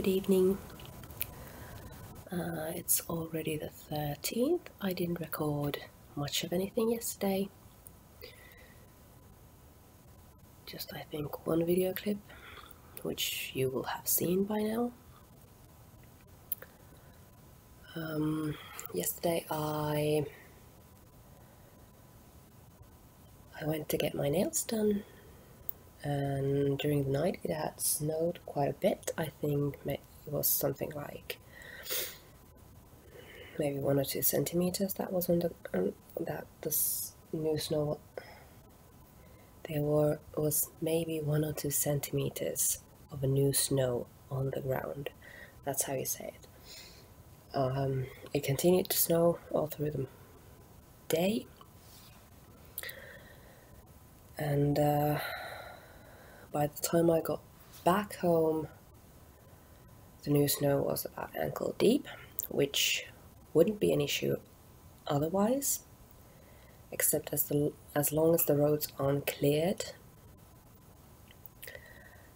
good evening. It's already the 13th. I didn't record much of anything yesterday. Just, I think, one video clip, which you will have seen by now. Yesterday I went to get my nails done, and during the night it had snowed quite a bit. I think it was something like maybe 1 or 2 centimeters that was on the new snow. There was maybe 1 or 2 centimeters of a new snow on the ground. That's how you say it. It continued to snow all through the day, and by the time I got back home, the new snow was about ankle deep, which wouldn't be an issue otherwise, except as long as the roads aren't cleared.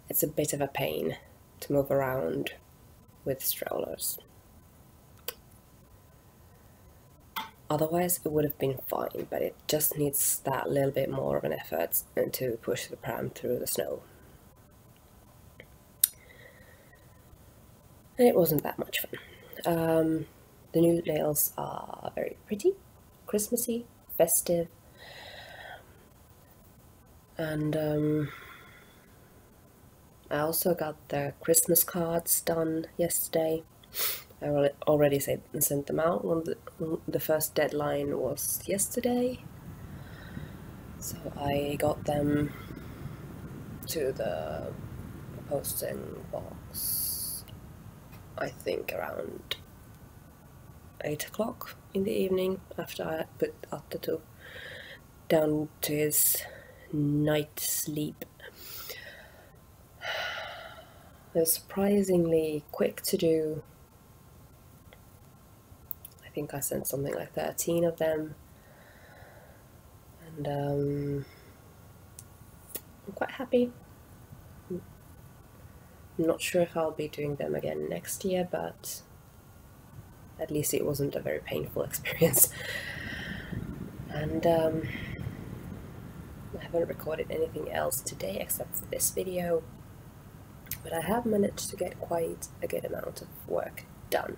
It's a bit of a pain to move around with strollers. Otherwise it would have been fine, but it just needs that little bit more of an effort to push the pram through the snow. And it wasn't that much fun. The new nails are very pretty, Christmassy, festive, and I also got the Christmas cards done yesterday. I already sent them out. The first deadline was yesterday, so I got them to the posting box, I think around 8 o'clock in the evening, after I put Atte down to his night sleep. They're surprisingly quick to do. I think I sent something like 13 of them, and I'm quite happy. I'm not sure if I'll be doing them again next year, but at least it wasn't a very painful experience. And I haven't recorded anything else today except for this video, but I have managed to get quite a good amount of work done.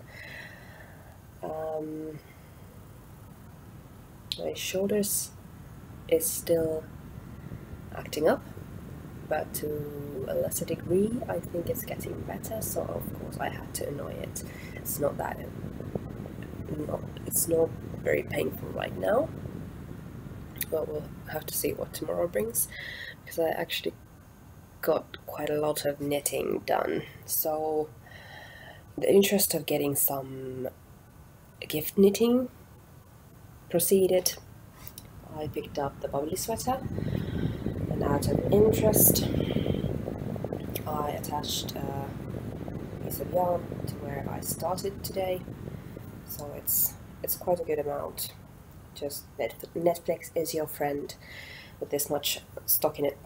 My shoulders is still acting up, but to a lesser degree. I think it's getting better, so of course I had to annoy it. It's not very painful right now, but we'll have to see what tomorrow brings, because I actually got quite a lot of knitting done. So in the interest of getting some gift knitting proceeded, I picked up the bubbly sweater, and out of interest I attached a piece of yarn to where I started today, so it's quite a good amount. Just Netflix is your friend with this much stockinette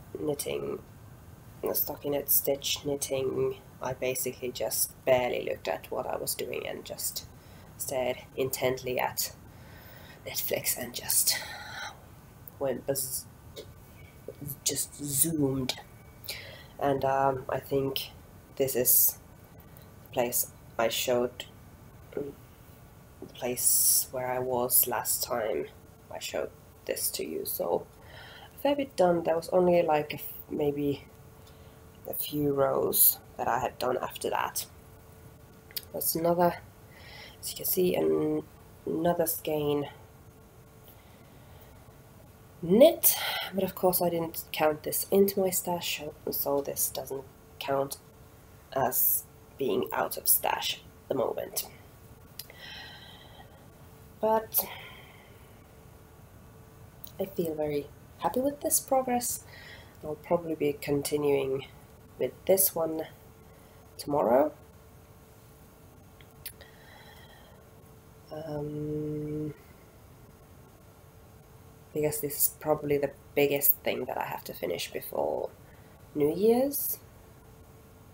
stitch knitting. I basically just barely looked at what I was doing and just stared intently at Netflix and just zoomed. And I think this is the place I showed, the place where I was last time I showed this to you. So a fair bit done. There was only like maybe a few rows that I had done after that. That's another, as you can see, another skein knit, but of course I didn't count this into my stash, so this doesn't count as being out of stash at the moment. But I feel very happy with this progress. I'll probably be continuing with this one tomorrow. Because this is probably the biggest thing that I have to finish before New Year's.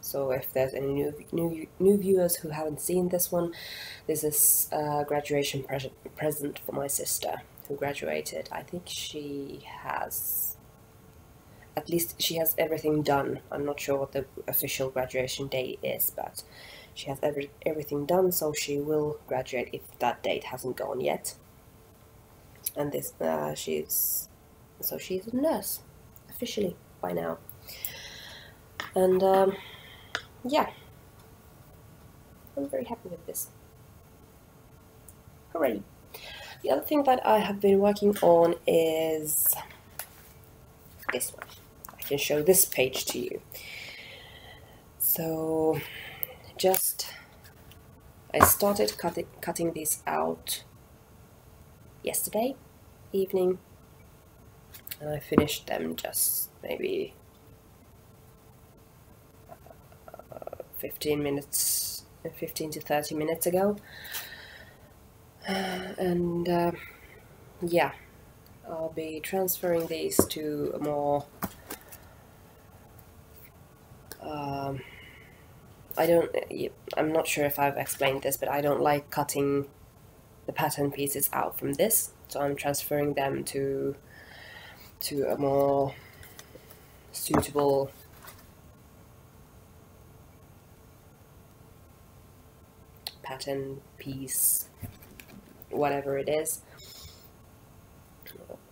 So if there's any new viewers who haven't seen this one, this is a graduation present for my sister who graduated. I think she has, at least she has everything done. I'm not sure what the official graduation date is, but she has everything done, so she will graduate if that date hasn't gone yet. And this she's a nurse officially by now. And yeah, I'm very happy with this. Hooray! The other thing that I have been working on is this one. I can show this page to you. So I started cutting these out yesterday evening, and I finished them just maybe 15 to 30 minutes ago. And yeah, I'll be transferring these to a more I'm not sure if I've explained this, but I don't like cutting the pattern pieces out from this, so I'm transferring them to a more suitable pattern piece, whatever it is.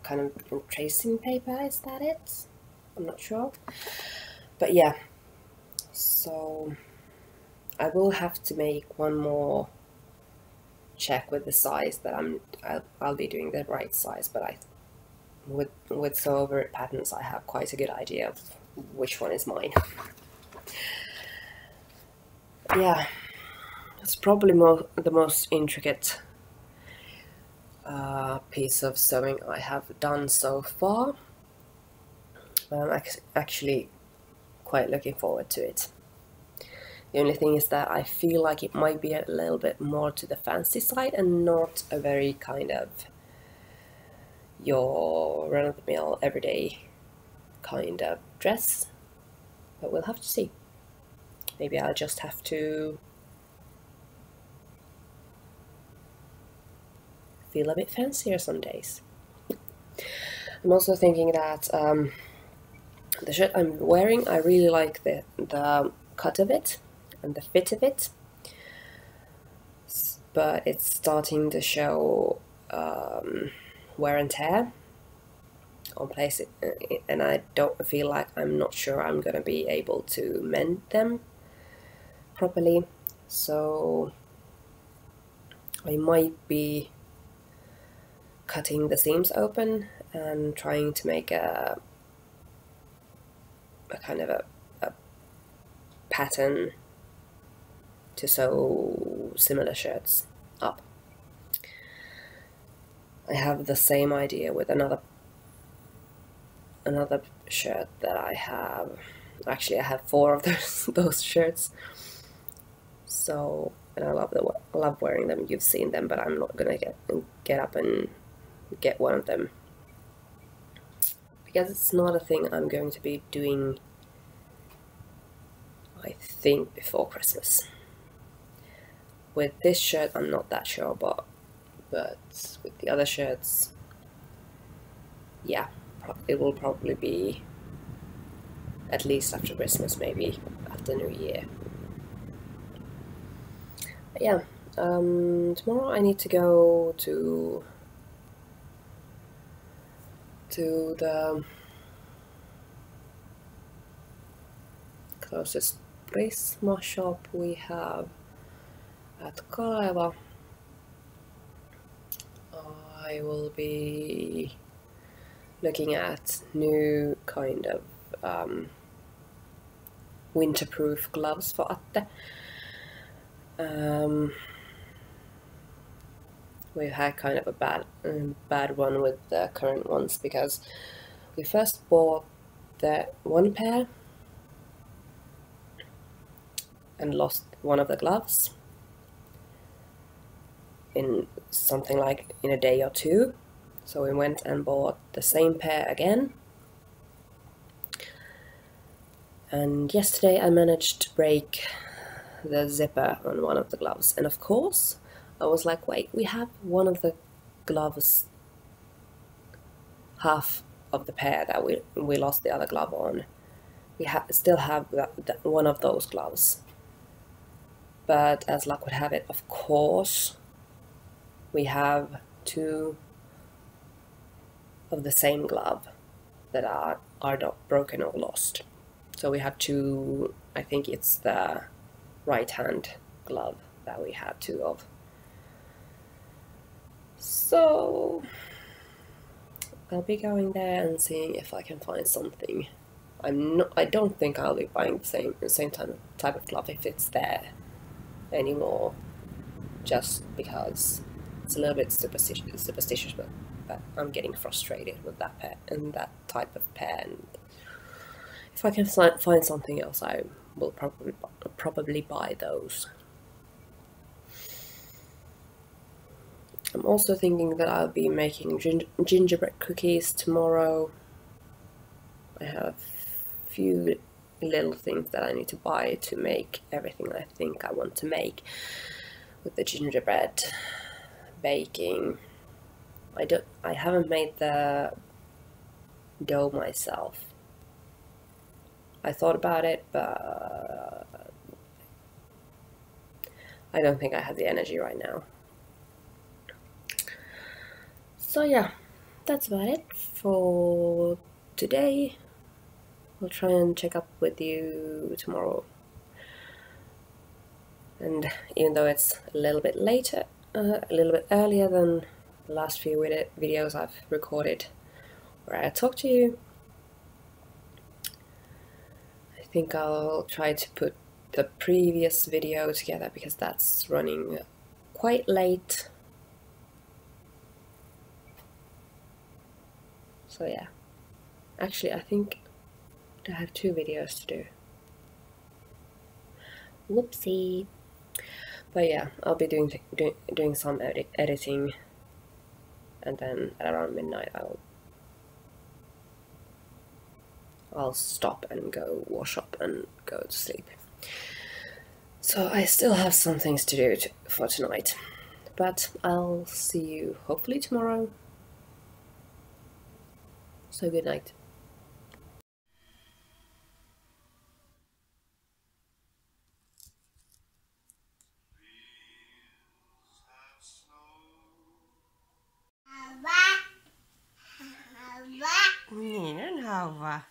Kind of tracing paper, is that it? I'm not sure, but yeah, so I will have to make one more check with the size that I'll be doing the right size, but with sew over it patterns I have quite a good idea of which one is mine. Yeah, it's probably the most intricate piece of sewing I have done so far, but I'm actually quite looking forward to it. The only thing is that I feel like it might be a little bit more to the fancy side and not a very kind of your run-of-the-mill everyday kind of dress, but we'll have to see. Maybe I'll just have to feel a bit fancier some days. I'm also thinking that the shirt I'm wearing, I really like the cut of it and the fit of it, but it's starting to show wear and tear on places, and I don't feel like I'm not sure I'm gonna be able to mend them properly, so I might be cutting the seams open and trying to make a kind of a pattern to sew similar shirts up. I have the same idea with another shirt that I have. Actually, I have 4 of those shirts. So, and I love wearing them. You've seen them, but I'm not gonna get up and get one of them because it's not a thing I'm going to be doing, I think, before Christmas. With this shirt I'm not that sure, but with the other shirts, yeah, it will probably be at least after Christmas, maybe after New Year. But yeah, tomorrow I need to go to the closest Prisma shop we have at Kaleva. I will be looking at new kind of winterproof gloves for Atte. We've had kind of a bad one with the current ones because we first bought the one pair and lost one of the gloves in something like in a day or two, so we went and bought the same pair again, And yesterday I managed to break the zipper on one of the gloves, and of course I was like, wait, we have one of the gloves, half of the pair that we lost the other glove on. We still have one of those gloves, but as luck would have it, of course we have two of the same glove that are not broken or lost. So we have two, I think it's the right hand glove that we have two of. So I'll be going there and seeing if I can find something. I don't think I'll be buying the same type of glove if it's there anymore, just because it's a little bit superstitious, but I'm getting frustrated with that pair and that type of pair, and if I can find something else, I will probably buy those. I'm also thinking that I'll be making gingerbread cookies tomorrow. I have a few little things that I need to buy to make everything I think I want to make with the gingerbread baking. I haven't made the dough myself. I thought about it, but I don't think I have the energy right now. So yeah, that's about it for today. I'll try and check up with you tomorrow. And even though it's a little bit later, a little bit earlier than the last few videos I've recorded where I talk to you, I think I'll try to put the previous video together because that's running quite late. So yeah, actually I think I have 2 videos to do. Whoopsie. But yeah, I'll be doing some editing, and then at around midnight I'll stop and go wash up and go to sleep. So I still have some things to do for tonight, but I'll see you hopefully tomorrow. So good night. Niin, Hauva.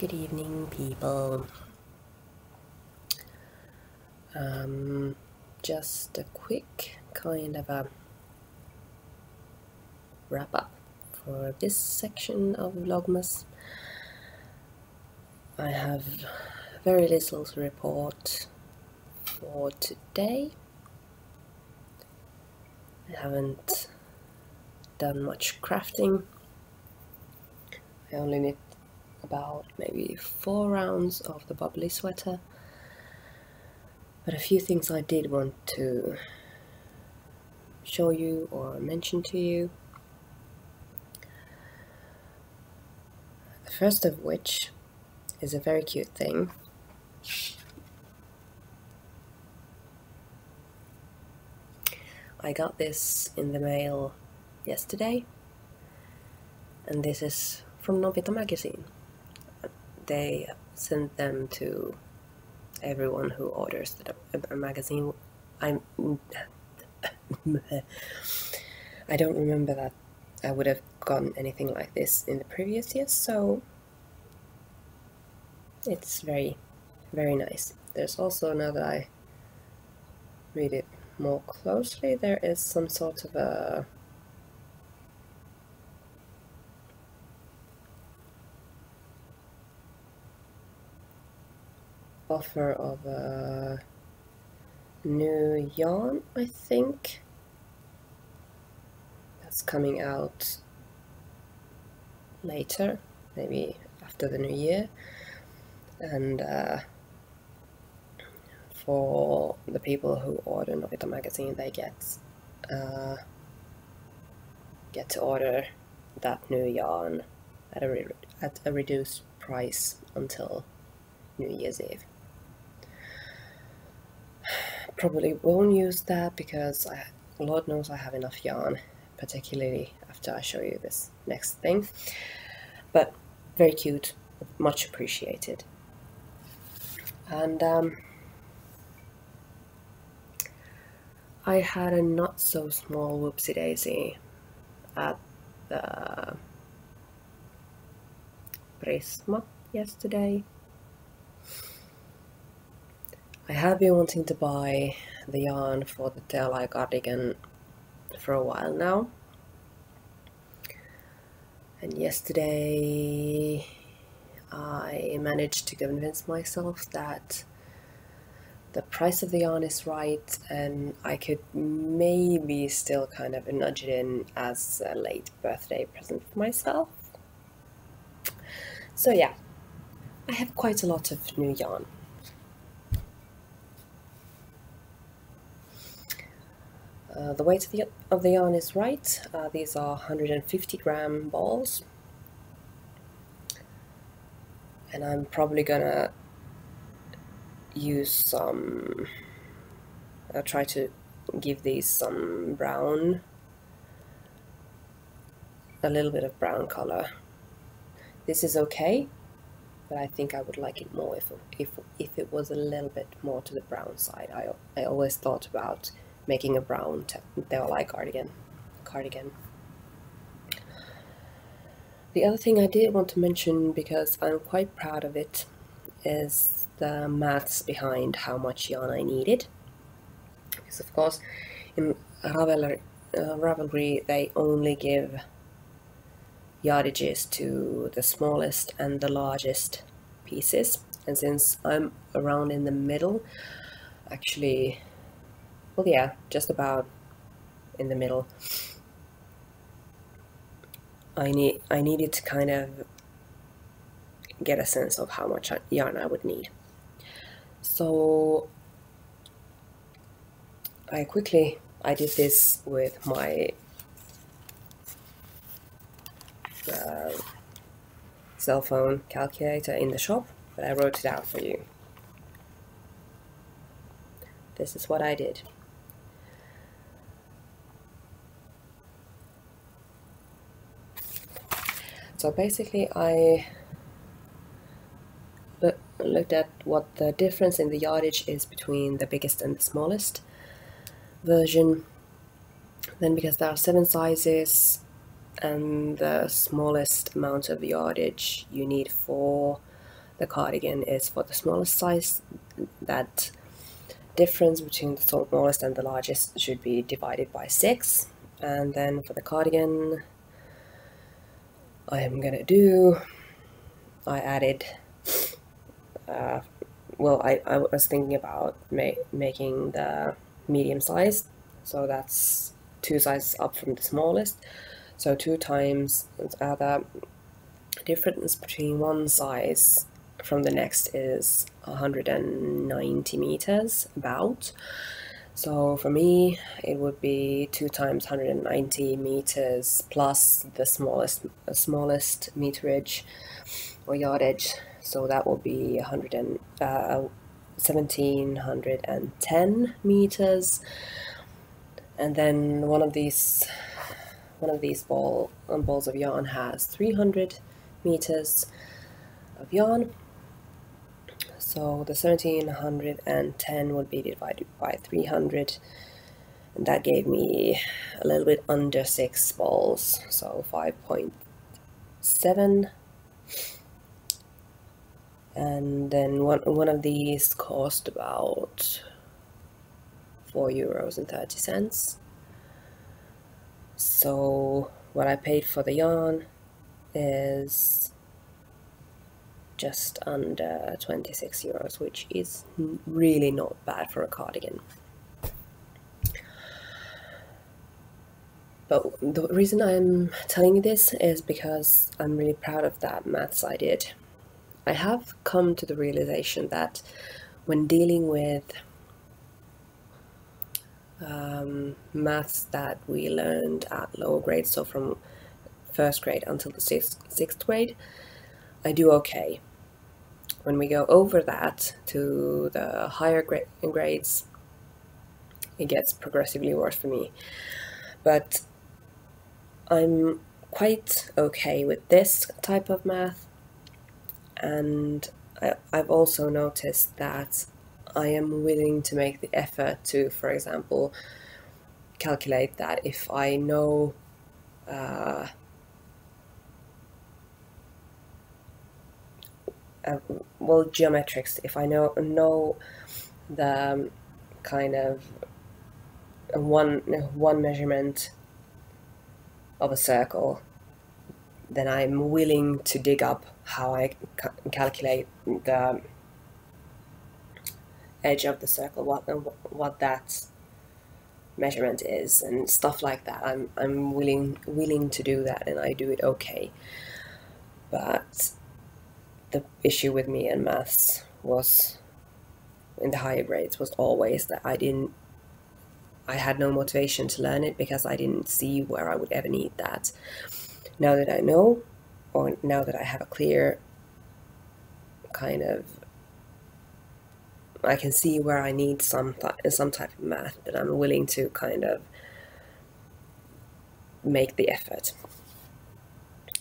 Good evening, people. Just a quick kind of a wrap up for this section of Vlogmas. I have very little to report for today. I haven't done much crafting. I only knit about maybe 4 rounds of the bubbly sweater, but a few things I did want to show you or mention to you. The first of which is a very cute thing. I got this in the mail yesterday, and this is from Novita magazine. They sent them to everyone who orders the magazine. I don't remember that I would have gotten anything like this in the previous years, so it's very, very nice. There's also, now that I read it more closely, there is some sort of a offer of a new yarn, I think, that's coming out later, maybe after the new year, and for the people who order Novita magazine, they get to order that new yarn at a reduced price until New Year's Eve. Probably won't use that because Lord knows I have enough yarn, particularly after I show you this next thing. But very cute, much appreciated. And I had a not so small whoopsie daisy at the Prisma yesterday. I have been wanting to buy the yarn for the tail-eye cardigan for a while now, and yesterday I managed to convince myself that the price of the yarn is right, and I could maybe still kind of nudge it in as a late birthday present for myself. So yeah, I have quite a lot of new yarn. The weight of the yarn is right. These are 150-gram balls, and I'm probably gonna use some, I'll try to give these some brown, a little bit of brown color. This is okay, but I think I would like it more if it was a little bit more to the brown side. I always thought about making a brown tail-eye cardigan. The other thing I did want to mention, because I'm quite proud of it, is the maths behind how much yarn I needed. Because of course in Ravelry they only give yardages to the smallest and the largest pieces, and since I'm around in the middle, actually, well, yeah, just about in the middle, I needed to kind of get a sense of how much yarn I would need. So I did this with my cell phone calculator in the shop, but I wrote it out for you. This is what I did. So basically I looked at what the difference in the yardage is between the biggest and the smallest version. Then, because there are 7 sizes and the smallest amount of yardage you need for the cardigan is for the smallest size. That difference between the smallest and the largest should be divided by 6. And then for the cardigan, I added, well, I was thinking about making the medium size, so that's 2 sizes up from the smallest. So 2 times the difference between one size from the next is 190 meters about. So for me, it would be 2 times 190 meters plus the smallest meterage or yardage. So that will be 1710 meters. And then one of these balls of yarn has 300 meters of yarn. So the 1710 would be divided by 300, and that gave me a little bit under 6 balls, so 5.7. And then one of these cost about €4.30. So what I paid for the yarn is just under €26, which is really not bad for a cardigan. But the reason I'm telling you this is because I'm really proud of that maths I did. I have come to the realization that when dealing with maths that we learned at lower grades, so from 1st grade until the 6th grade, I do okay. When we go over that to the higher grades, it gets progressively worse for me. But I'm quite okay with this type of math, and I've also noticed that I am willing to make the effort to, for example, calculate that if I know well, geometrics, if I know the kind of one measurement of a circle, then I'm willing to dig up how I calculate the edge of the circle, what that measurement is, and stuff like that. I'm willing to do that, and I do it okay. But the issue with me in maths was, in the higher grades, was always that I had no motivation to learn it because I didn't see where I would ever need that. Now that I know, or now that I have a clear kind of, I can see where I need some type of math, that I'm willing to kind of make the effort.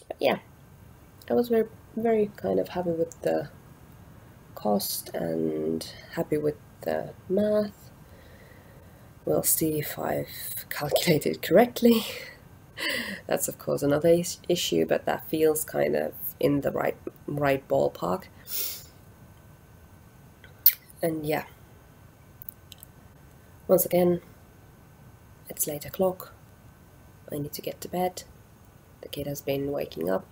But yeah, I was very kind of happy with the cost and happy with the math. We'll see if I've calculated correctly. That's of course another issue, but that feels kind of in the right ballpark. And yeah, once again, it's 8 o'clock. I need to get to bed. The kid has been waking up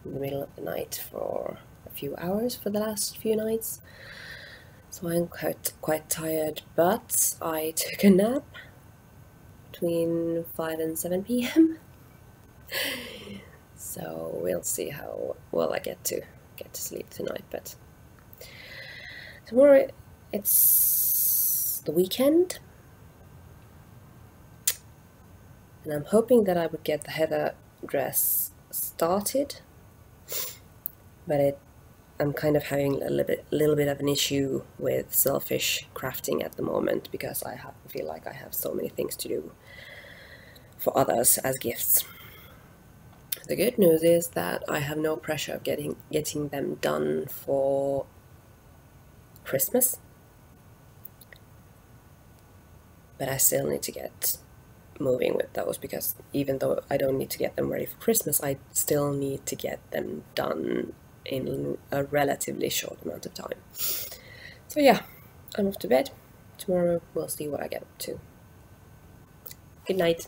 in the middle of the night for a few hours for the last few nights, so I'm quite tired, but I took a nap between 5 and 7 p.m. So we'll see how well I get to sleep tonight. But tomorrow it's the weekend, and I'm hoping that I would get the heather dress started, but I'm kind of having a little bit of an issue with selfish crafting at the moment, because I feel like I have so many things to do for others as gifts. The good news is that I have no pressure of getting them done for Christmas, but I still need to get moving with those, because even though I don't need to get them ready for Christmas, I still need to get them done in a relatively short amount of time. So yeah, I'm off to bed. Tomorrow we'll see what I get up to. Good night.